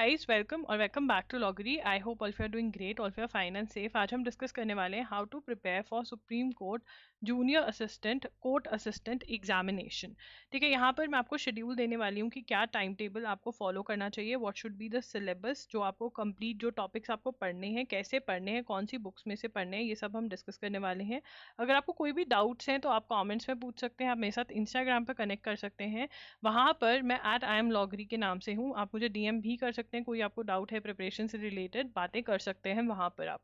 Guys welcome और welcome back to लॉगरी। I hope all you are doing great, all you are fine and safe. आज हम discuss करने वाले हैं how to prepare for supreme court junior assistant court assistant examination. ठीक है, यहाँ पर मैं आपको शेड्यूल देने वाली हूँ कि क्या टाइम टेबल आपको फॉलो करना चाहिए, what should be the syllabus, जो आपको कंप्लीट जो टॉपिक्स आपको पढ़ने हैं, कैसे पढ़ने हैं, कौन सी बुक्स में से पढ़ने हैं, ये सब हम डिस्कस करने वाले हैं। अगर आपको कोई भी डाउट्स हैं तो आप कॉमेंट्स में पूछ सकते हैं, आप मेरे साथ इंस्टाग्राम पर कनेक्ट कर सकते हैं। वहाँ पर मैं @IamLogri के नाम से हूँ, आप मुझे डीएम भी कर सकते हैं। कोई आपको डाउट है प्रिपरेशन से रिलेटेड, बातें कर सकते हैं वहाँ पर। आप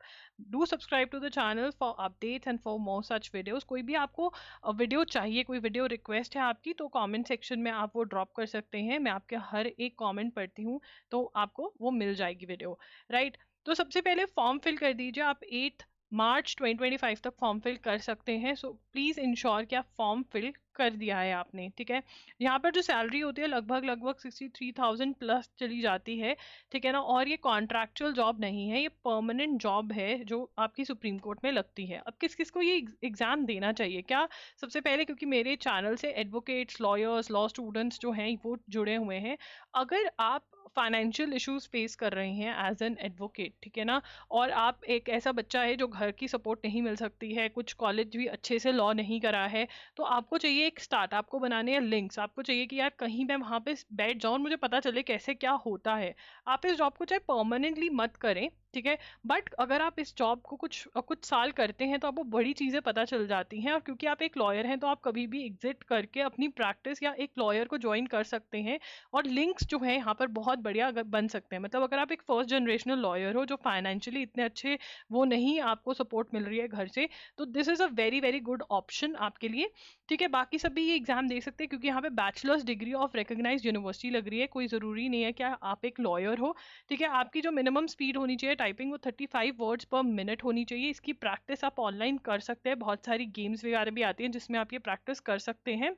do subscribe to the channel for updates and for more such videos. कोई भी आपको वीडियो चाहिए, कोई वीडियो रिक्वेस्ट है आपकी, तो कमेंट सेक्शन में आप वो ड्रॉप कर सकते हैं। मैं आपके हर एक कमेंट पढ़ती हूँ, तो आपको वो मिल जाएगी वीडियो, राइट। तो सबसे पहले फॉर्म फिल कर दीजिए। आप 8 मार्च 2025 तक फॉर्म फिल कर सकते हैं। सो प्लीज़ इंश्योर कि आप फॉर्म फिल कर दिया है आपने, ठीक है। यहाँ पर जो सैलरी होती है लगभग 63,000 प्लस चली जाती है, ठीक है ना। और ये कॉन्ट्रैक्चुअल जॉब नहीं है, ये परमानेंट जॉब है जो आपकी सुप्रीम कोर्ट में लगती है। अब किस किस को ये एग्जाम देना चाहिए, क्या? सबसे पहले, क्योंकि मेरे चैनल से एडवोकेट्स, लॉयर्स, लॉ स्टूडेंट्स जो हैं वो जुड़े हुए हैं। अगर आप फाइनेंशियल इश्यूज फेस कर रहे हैं एज एन एडवोकेट, ठीक है ना, और आप एक ऐसा बच्चा है जो घर की सपोर्ट नहीं मिल सकती है, कुछ कॉलेज भी अच्छे से लॉ नहीं करा है, तो आपको चाहिए एक स्टार्ट, आपको बनाने हैं लिंक्स। आपको चाहिए कि यार कहीं मैं वहाँ पे बैठ जाऊँ, मुझे पता चले कैसे क्या होता है। आप इस जॉब को चाहे परमानेंटली मत करें, ठीक है, बट अगर आप इस जॉब को कुछ साल करते हैं तो आपको बड़ी चीज़ें पता चल जाती हैं। और क्योंकि आप एक लॉयर हैं तो आप कभी भी एग्जिट करके अपनी प्रैक्टिस या एक लॉयर को ज्वाइन कर सकते हैं। और लिंक्स जो है यहाँ पर बहुत बढ़िया अगर बन सकते हैं। मतलब अगर आप एक फर्स्ट जनरेशनल लॉयर हो जो फाइनेंशियली इतने अच्छे वो नहीं, आपको सपोर्ट मिल रही है घर से, तो this is a very very good option आपके लिए, ठीक है। बाकी सब भी ये एग्जाम दे सकते हैं, क्योंकि यहाँ पे bachelor's degree of recognised university लग रही है। कोई ज़रूरी नहीं है कि आप एक लॉयर हो, ठीक है। आपकी जो मिनिमम स्पीड होनी चाहिए टाइपिंग, वो 35 वर्ड्स पर मिनट होनी चाहिए। इसकी प्रैक्टिस आप ऑनलाइन कर सकते हैं, बहुत सारी गेम्स वगैरह भी आती हैं जिसमें आप ये प्रैक्टिस कर सकते हैं।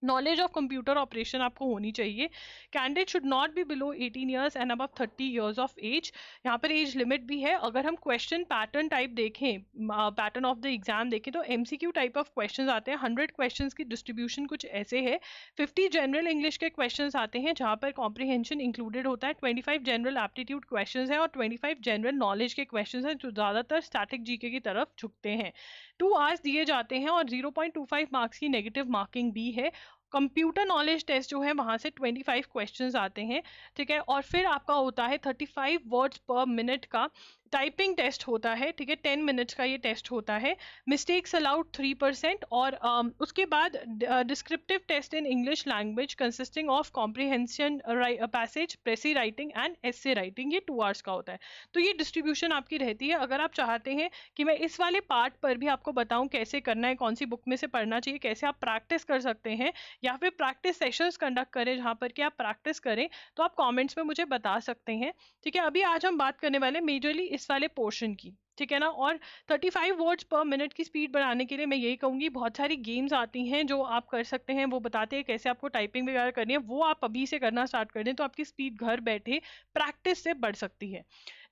नॉलेज ऑफ कंप्यूटर ऑपरेशन आपको होनी चाहिए। Candidate should not be below 18 years and above 30 years of age. यहाँ पर एज लिमिट भी है। अगर हम क्वेश्चन पैटर्न टाइप देखें, पैटर्न ऑफ द एग्जाम देखें, तो एमसीक्यू टाइप ऑफ क्वेश्चंस आते हैं। 100 क्वेश्चंस की डिस्ट्रीब्यूशन कुछ ऐसे है। 50 जनरल इंग्लिश के क्वेश्चंस आते हैं जहाँ पर कॉम्प्रिहेंशन इंक्लूडेड होता है। 25 जनरल एप्टीट्यूड क्वेश्चंस है और 25 जनरल नॉलेज के क्वेश्चंस हैं जो ज़्यादातर स्टैटिक जीके की तरफ झुकते हैं। 2 आवर्स दिए जाते हैं और 0.25 मार्क्स की नेगेटिव मार्किंग भी है। कंप्यूटर नॉलेज टेस्ट जो है वहाँ से 25 क्वेश्चंस आते हैं, ठीक है। और फिर आपका होता है 35 वर्ड्स पर मिनट का टाइपिंग टेस्ट होता है, ठीक है। 10 मिनट्स का ये टेस्ट होता है। Mistakes allowed 3%। और उसके बाद descriptive test in English language consisting of comprehension passage, precis writing and essay writing, ये 2 आवर्स का होता है। तो ये डिस्ट्रीब्यूशन आपकी रहती है। अगर आप चाहते हैं कि मैं इस वाले पार्ट पर भी आपको बताऊं कैसे करना है, कौन सी बुक में से पढ़ना चाहिए, कैसे आप प्रैक्टिस कर सकते हैं, या फिर प्रैक्टिस सेशंस कंडक्ट करें जहाँ पर कि आप प्रैक्टिस करें, तो आप कमेंट्स में मुझे बता सकते हैं, ठीक है। अभी आज हम बात करने वाले मेजरली इस वाले पोर्शन की, ठीक है ना। और 35 वर्ड्स पर मिनट की स्पीड बढ़ाने के लिए मैं यही कहूँगी, बहुत सारी गेम्स आती हैं जो आप कर सकते हैं। वो बताते हैं कैसे आपको टाइपिंग वगैरह करनी है, वो आप अभी से करना स्टार्ट कर दें तो आपकी स्पीड घर बैठे प्रैक्टिस से बढ़ सकती है,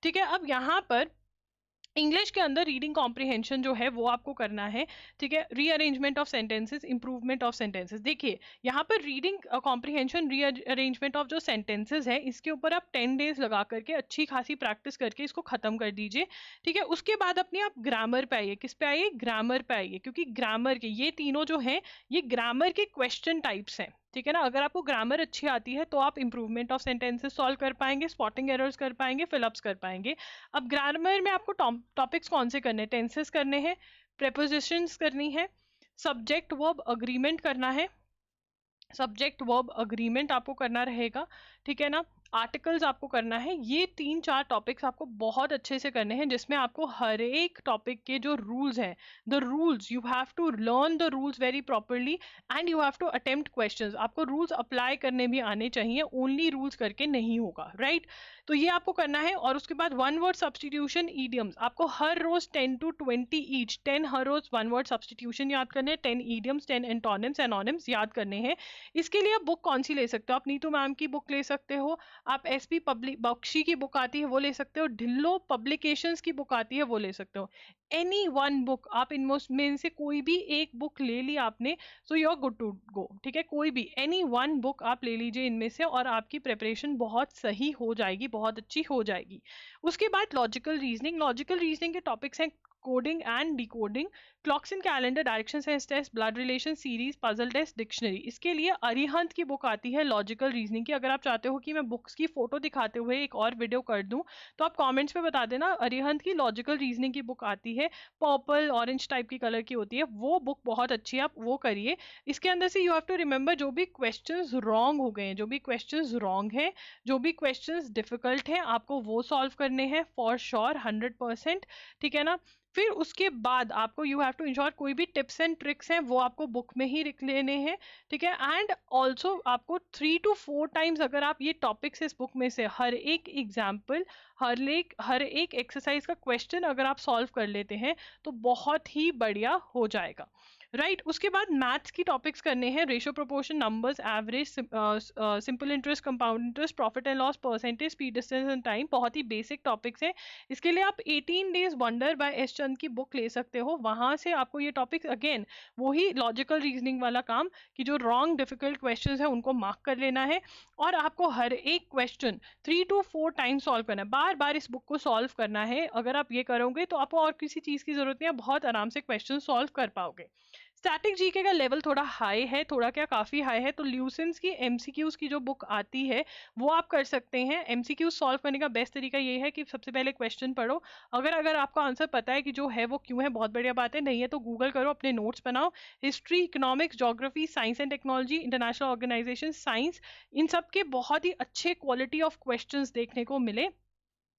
ठीक है। अब यहाँ पर इंग्लिश के अंदर रीडिंग कॉम्प्रिहेंशन जो है वो आपको करना है, ठीक है। Rearrangement of sentences, improvement of sentences. देखिए यहाँ पर रीडिंग कॉम्प्रिहेंशन, रीअरेंजमेंट ऑफ जो सेंटेंसेस है, इसके ऊपर आप 10 डेज लगा करके अच्छी खासी प्रैक्टिस करके इसको खत्म कर दीजिए, ठीक है। उसके बाद अपने आप ग्रामर पे आइए। किस पे आइए? ग्रामर पे आइए, क्योंकि ग्रामर के ये तीनों जो हैं ये ग्रामर के क्वेश्चन टाइप्स हैं, ठीक है ना। अगर आपको ग्रामर अच्छी आती है तो आप इंप्रूवमेंट ऑफ सेंटेंसेस सॉल्व कर पाएंगे, स्पॉटिंग एरर्स कर पाएंगे, फिलअप्स कर पाएंगे। अब ग्रामर में आपको टॉपिक्स कौन से करने हैं? टेंसेस करने हैं, प्रेपोजिशंस करनी है, सब्जेक्ट वर्ब अग्रीमेंट करना है, सब्जेक्ट वर्ब अग्रीमेंट आपको करना रहेगा, ठीक है ना। आर्टिकल्स आपको करना है। ये 3-4 टॉपिक्स आपको बहुत अच्छे से करने हैं, जिसमें आपको हर एक टॉपिक के जो रूल्स हैं, the rules, you have to learn the rules very properly and you have to attempt questions. आपको रूल्स अप्लाई करने भी आने चाहिए, ओनली रूल्स करके नहीं होगा, राइट। तो ये आपको करना है। और उसके बाद 1 वर्ड सब्सटीट्यूशन, ईडियम्स, आपको हर रोज 10 to 20 ईच, 10 हर रोज 1 वर्ड सब्सटीट्यूशन याद करने हैं, 10 ईडियम्स, 10 एंटोनिम्स, एनोनिम्स याद करने हैं। इसके लिए आप बुक कौन सी ले सकते हो? आप नीतू मैम की बुक ले सकते हो, आप एसपी पब्लिक बख्शी की बुक आती है वो ले सकते हो, ढिल्लो पब्लिकेशंस की बुक आती है वो ले सकते हो। एनी वन बुक, आप इनमें से कोई भी एक बुक ले ली आपने, so you are good to go, ठीक है। कोई भी एनी वन बुक आप ले लीजिए इनमें से, और आपकी प्रिपरेशन बहुत सही हो जाएगी, बहुत अच्छी हो जाएगी। उसके बाद लॉजिकल रीजनिंग, लॉजिकल रीजनिंग के टॉपिक्स हैं coding and decoding, clocks in calendar, direction sense test, blood relation series, puzzle test, dictionary. इसके लिए अरिहंत की बुक आती है लॉजिकल रीजनिंग की। अगर आप चाहते हो कि मैं बुक्स की फोटो दिखाते हुए एक और वीडियो कर दूं, तो आप कमेंट्स पे बता देना। अरिहंत की लॉजिकल रीजनिंग की बुक आती है, पर्पल ऑरेंज टाइप की कलर की होती है, वो बुक बहुत अच्छी है, आप वो करिए। इसके अंदर से यू हैव टू रिमेंबर जो भी क्वेश्चंस रॉन्ग हो गए हैं, जो भी क्वेश्चंस रॉन्ग हैं, जो भी क्वेश्चंस डिफिकल्ट हैं, आपको वो सॉल्व करने हैं फॉर श्योर 100%, ठीक है ना। फिर उसके बाद आपको यू हैव टू इंश्योर कोई भी टिप्स एंड ट्रिक्स हैं वो आपको बुक में ही लिख लेने हैं, ठीक है। एंड ऑल्सो आपको 3 to 4 टाइम्स अगर आप ये टॉपिक्स इस बुक में से हर एक एग्जाम्पल, हर एक एक्सरसाइज का क्वेश्चन अगर आप सॉल्व कर लेते हैं तो बहुत ही बढ़िया हो जाएगा, राइट। उसके बाद मैथ्स की टॉपिक्स करने हैं, ratio, proportion, numbers, average, simple interest, compound interest, profit and loss, percentage, speed, distance and time. बहुत ही बेसिक टॉपिक्स हैं। इसके लिए आप 18 डेज वंडर बाय एस चंद की बुक ले सकते हो, वहां से आपको ये टॉपिक्स अगेन वही लॉजिकल रीजनिंग वाला काम कि जो रॉन्ग डिफिकल्ट क्वेश्चन है उनको मार्क कर लेना है, और आपको हर एक क्वेश्चन 3 to 4 टाइम्स सॉल्व करना है, बार बार इस बुक को सॉल्व करना है। अगर आप ये करोगे तो आपको और किसी चीज की जरूरत नहीं है, बहुत आराम से क्वेश्चन सॉल्व कर पाओगे। स्टैटिक जीके का लेवल थोड़ा हाई है, थोड़ा क्या काफी हाई है, तो ल्यूसेंस की एमसीक्यूज की जो बुक आती है वो आप कर सकते हैं। एमसीक्यूज सॉल्व करने का बेस्ट तरीका ये है कि सबसे पहले क्वेश्चन पढ़ो, अगर अगर आपको आंसर पता है कि जो है वो क्यों है, बहुत बढ़िया बात है, नहीं है तो गूगल करो, अपने नोट्स बनाओ। History, economics, geography, science and technology, international organisation, science, इन सब के बहुत ही अच्छे क्वालिटी ऑफ क्वेश्चंस देखने को मिले।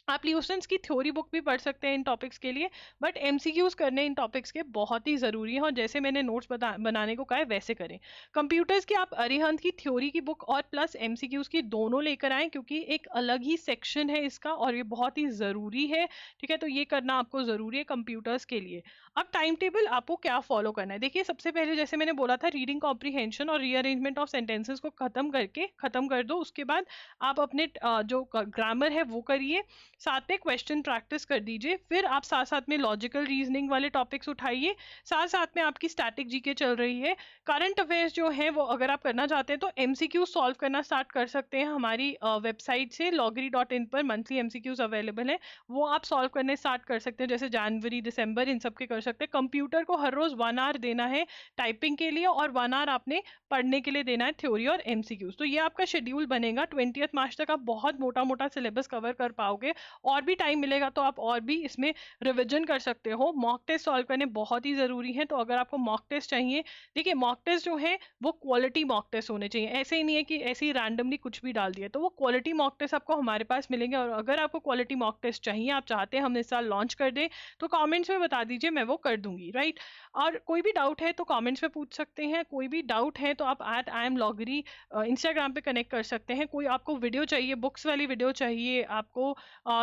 आप ल्यूसेंस की थ्योरी बुक भी पढ़ सकते हैं इन टॉपिक्स के लिए, बट एमसीक्यूज करने इन टॉपिक्स के बहुत ही जरूरी है, और जैसे मैंने नोट्स बनाने को कहा है वैसे करें। कंप्यूटर्स की आप अरिहंत की थ्योरी की बुक और प्लस एमसीक्यूज की दोनों लेकर आए, क्योंकि एक अलग ही सेक्शन है इसका और ये बहुत ही जरूरी है, ठीक है। तो ये करना आपको जरूरी है कंप्यूटर्स के लिए। अब टाइम टेबल आपको क्या फॉलो करना है, देखिए सबसे पहले जैसे मैंने बोला था, रीडिंग कॉम्प्रीहेंशन और रीअरेंजमेंट ऑफ सेंटेंसेस को खत्म कर दो। उसके बाद आप अपने जो ग्रामर है वो करिए, साथ में क्वेश्चन प्रैक्टिस कर दीजिए, फिर आप साथ साथ में लॉजिकल रीजनिंग वाले टॉपिक्स उठाइए, साथ साथ में आपकी स्टैटिक जीके चल रही है। करंट अफेयर्स जो है वो अगर आप करना चाहते हैं तो एमसीक्यू सॉल्व करना स्टार्ट कर सकते हैं, हमारी वेबसाइट से loggery.in पर मंथली एमसीक्यूज अवेलेबल है, वो आप सॉल्व करने स्टार्ट कर सकते हैं, जैसे जनवरी, दिसंबर, इन सब के कर सकते हैं। कंप्यूटर को हर रोज 1 आवर देना है टाइपिंग के लिए, और 1 आवर आपने पढ़ने के लिए देना है थ्योरी और एमसीक्यूज। तो ये आपका शेड्यूल बनेगा, 20 मार्च तक आप बहुत मोटा मोटा सिलेबस कवर कर पाओगे, और भी टाइम मिलेगा तो आप और भी इसमें रिविजन कर सकते हो। मॉक टेस्ट सॉल्व करने बहुत ही जरूरी है, तो अगर आपको मॉक टेस्ट चाहिए, देखिए मॉक टेस्ट जो है वो क्वालिटी मॉक टेस्ट होने चाहिए, ऐसे ही नहीं है कि ऐसे ही रैंडमली कुछ भी डाल दिया, तो वो क्वालिटी मॉक टेस्ट आपको हमारे पास मिलेंगे। और अगर आपको क्वालिटी मॉक टेस्ट चाहिए, आप चाहते हैं हम इस साल लॉन्च कर दें, तो कमेंट्स में बता दीजिए, मैं वो कर दूंगी, राइट। और कोई भी डाउट है तो कमेंट्स में पूछ सकते हैं, कोई भी डाउट है तो आप @IamLoggery इंस्टाग्राम पे कनेक्ट कर सकते हैं। कोई आपको वीडियो चाहिए, बुक्स वाली वीडियो चाहिए आपको,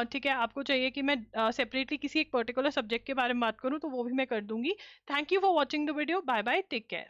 ठीक है, आपको चाहिए कि मैं सेपरेटली किसी एक पर्टिकुलर सब्जेक्ट के बारे में बात करूं, तो वो भी मैं कर दूंगी। Thank you for watching the video, bye bye, take care.